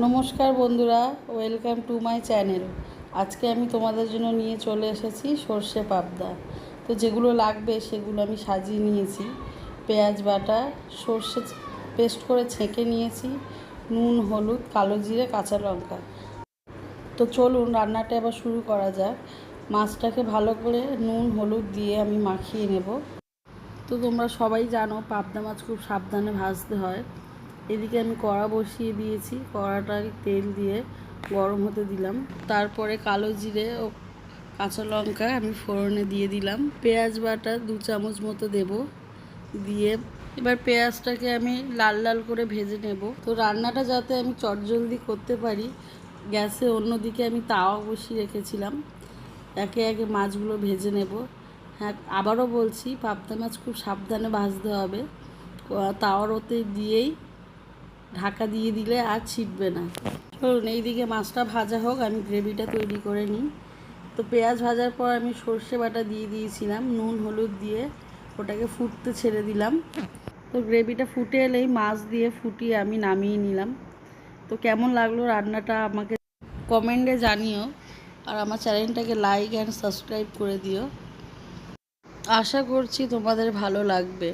নমস্কার বন্ধুরা, welcome to my channel. আজকে আমি তোমাদের জন্য নিয়ে চলে এসেছি সর্ষে পাবদা। তো যেগুলো লাগবে সেগুলো আমি সাজিয়ে নিয়েছি। পেঁয়াজ বাটা, সর্ষে পেস্ট করে ছেঁকে নিয়েছি, নুন, হলুদ, কালো জিরে, কাঁচা লঙ্কা। তো চলুন রান্নাটা এবার শুরু করা যাক। মাছটাকে ভালো করে নুন হলুদ দিয়ে আমি মাখিয়ে নেব। তো তোমরা সবাই জানো পাবদা মাছ খুব সাবধানে ভাজতে হয়। এদিকে আমি কড়া বসিয়ে দিয়েছি, কড়াটায় তেল দিয়ে গরম হতে দিলাম। তারপরে কালো জিরে ও কাঁচা লঙ্কা আমি ফোড়নে দিয়ে দিলাম। পেঁয়াজ বাটা 2 চামচ মতো দেব, দিয়ে এবার পেঁয়াজটাকে আমি লাল লাল করে ভেজে নেব। তো রান্নাটা যাতে আমি চটজলদি করতে পারি, গ্যাসে অন্যদিকে আমি তাওয়া বসিয়ে রেখেছিলাম। একে একে মাছগুলো ভেজে নেব। হ্যাঁ, আবারও বলছি, পাবদা মাছ খুব সাবধানে ভাজতে হবে। তাওয়ার ওতে দিয়েই ঢাকা দিয়ে দিলে আর ছিটবে না। চলুন এইদিকে মাছটা ভাজা হোক, আমি গ্রেভিটা তৈরি করে নিই। তো পেঁয়াজ ভাজার পর আমি সর্ষে বাটা দিয়ে দিয়েছিলাম, নুন হলুদ দিয়ে ওটাকে ফুটতে ছেড়ে দিলাম। তো গ্রেভিটা ফুটে এলেই মাছ দিয়ে ফুটিয়ে আমি নামিয়ে নিলাম। তো কেমন লাগলো রান্নাটা আমাকে কমেন্টে জানিও, আর আমার চ্যানেলটাকে লাইক অ্যান্ড সাবস্ক্রাইব করে দিও। আশা করছি তোমাদের ভালো লাগবে।